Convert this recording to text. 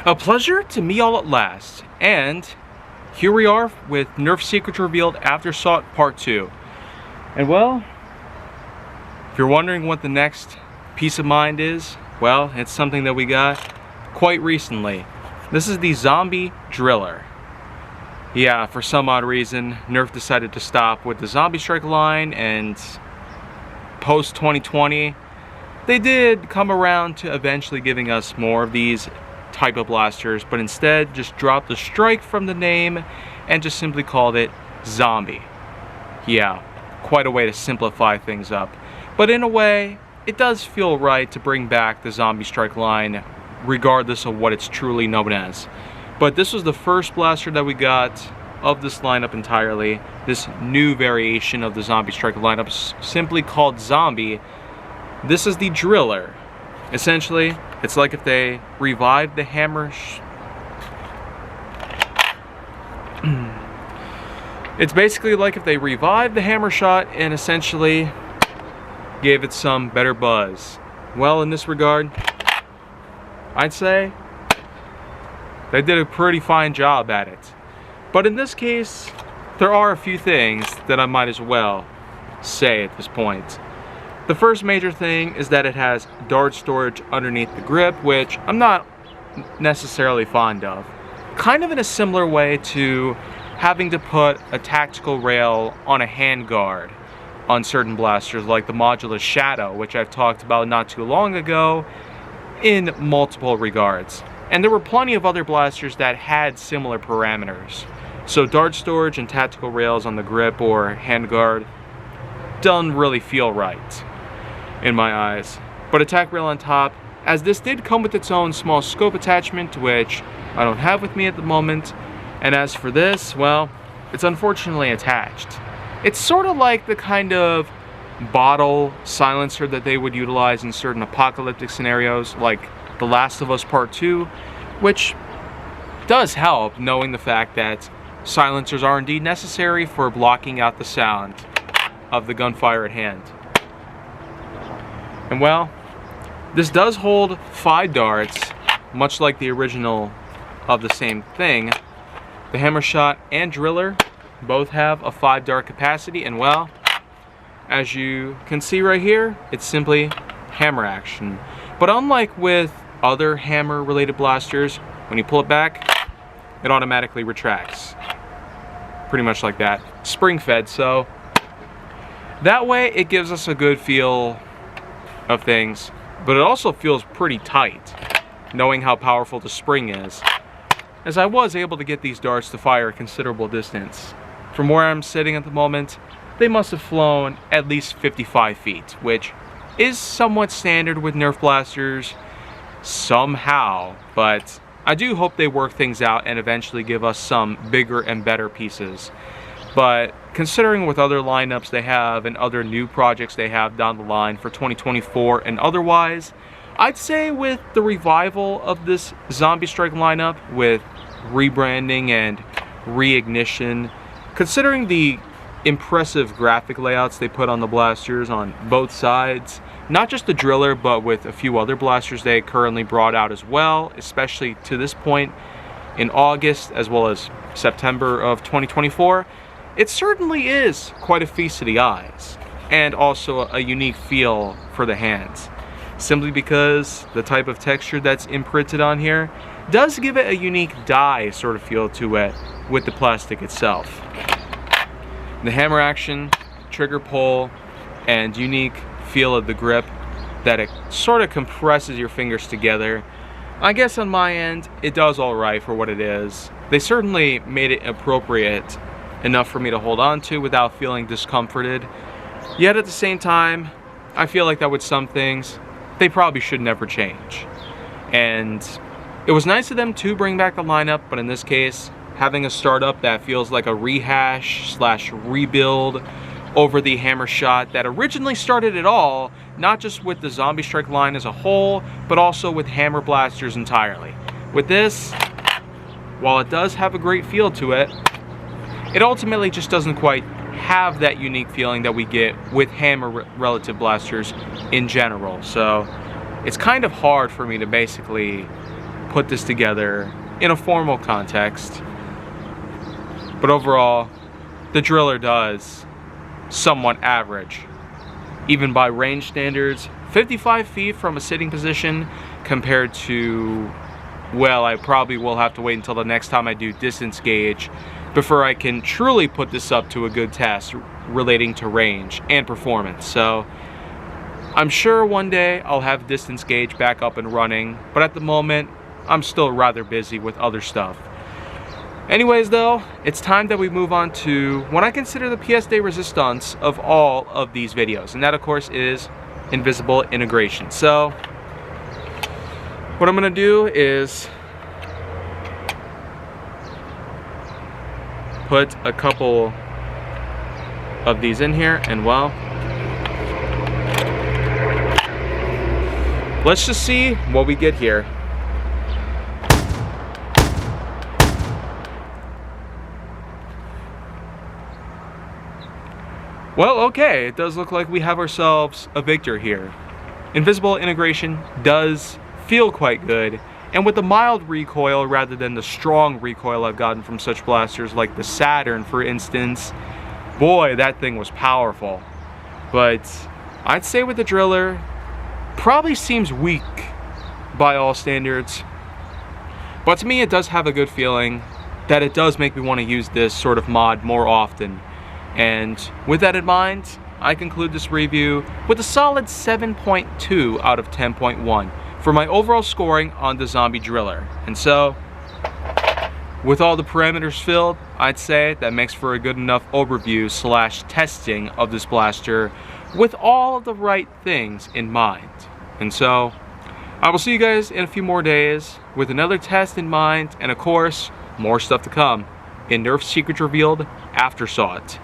A pleasure to meet y'all at last, and here we are with Nerf Secrets Revealed Aftersought Part 2. And well, if you're wondering what the next piece of mind is, well, it's something that we got quite recently. This is the Zombie Driller. Yeah, for some odd reason, Nerf decided to stop with the Zombie Strike line, and post 2020, they did come around to eventually giving us more of these type of blasters, but instead just dropped the strike from the name and just simply called it Zombie. Yeah, quite a way to simplify things up. But in a way, it does feel right to bring back the Zombie Strike line regardless of what it's truly known as. But this was the first blaster that we got of this lineup entirely. This new variation of the Zombie Strike lineup, simply called Zombie. This is the Driller. Essentially, it's like if they revived the hammer. It's basically like if they revived the hammer shot and essentially gave it some better buzz. Well, in this regard, I'd say they did a pretty fine job at it. But in this case, there are a few things that I might as well say at this point. The first major thing is that it has dart storage underneath the grip, which I'm not necessarily fond of. Kind of in a similar way to having to put a tactical rail on a handguard on certain blasters, like the Modulus Shadow, which I've talked about not too long ago in multiple regards. And there were plenty of other blasters that had similar parameters. So dart storage and tactical rails on the grip or handguard don't really feel right in my eyes. But attack rail on top, as this did come with its own small scope attachment, which I don't have with me at the moment. And as for this, well, it's unfortunately attached. It's sort of like the kind of bottle silencer that they would utilize in certain apocalyptic scenarios, like The Last of Us Part 2, which does help, knowing the fact that silencers are indeed necessary for blocking out the sound of the gunfire at hand. And well, this does hold 5 darts, much like the original of the same thing. The Hammer Shot and Driller both have a 5 dart capacity, and well, as you can see right here, it's simply hammer action. But unlike with other hammer related blasters, when you pull it back, it automatically retracts. Pretty much like that. Spring fed, so that way it gives us a good feel of things, but it also feels pretty tight, knowing how powerful the spring is, as I was able to get these darts to fire a considerable distance. From where I'm sitting at the moment, they must have flown at least 55 feet, which is somewhat standard with Nerf blasters somehow, but I do hope they work things out and eventually give us some bigger and better pieces. But considering with other lineups they have and other new projects they have down the line for 2024 and otherwise, I'd say with the revival of this Zombie Strike lineup, with rebranding and reignition, considering the impressive graphic layouts they put on the blasters on both sides, not just the Driller, but with a few other blasters they currently brought out as well, especially to this point in August as well as September of 2024, it certainly is quite a feast to the eyes, and also a unique feel for the hands. Simply because the type of texture that's imprinted on here does give it a unique dye sort of feel to it with the plastic itself. The hammer action, trigger pull, and unique feel of the grip that it sort of compresses your fingers together. I guess on my end, it does alright for what it is. They certainly made it appropriate enough for me to hold on to without feeling discomforted. Yet at the same time, I feel like that with some things, they probably should never change. And it was nice of them to bring back the lineup, but in this case, having a startup that feels like a rehash / rebuild over the Hammer Shot that originally started it all, not just with the Zombie Strike line as a whole, but also with hammer blasters entirely. With this, while it does have a great feel to it, it ultimately just doesn't quite have that unique feeling that we get with hammer relative blasters in general. So it's kind of hard for me to basically put this together in a formal context. But overall, the driller does somewhat average. Even by range standards, 55 feet from a sitting position compared to, well, I probably will have to wait until the next time I do distance gauge before I can truly put this up to a good test relating to range and performance. So I'm sure one day I'll have distance gauge back up and running, but at the moment I'm still rather busy with other stuff. Anyways though, it's time that we move on to what I consider the pièce de résistance of all of these videos, and that of course is invisible integration. So what I'm gonna do is put a couple of these in here, and well, let's just see what we get here. Well, okay, it does look like we have ourselves a victor here. Invisible integration does feel quite good, and with the mild recoil rather than the strong recoil I've gotten from such blasters like the Saturn, for instance, boy, that thing was powerful. But I'd say with the driller, probably seems weak by all standards. But to me, it does have a good feeling that it does make me want to use this sort of mod more often. And with that in mind, I conclude this review with a solid 7.2 out of 10.1 for my overall scoring on the zombie driller. And so, with all the parameters filled, I'd say that makes for a good enough overview / testing of this blaster with all of the right things in mind. And so, I will see you guys in a few more days with another test in mind, and of course, more stuff to come in Nerf's Secrets Revealed Aftersought.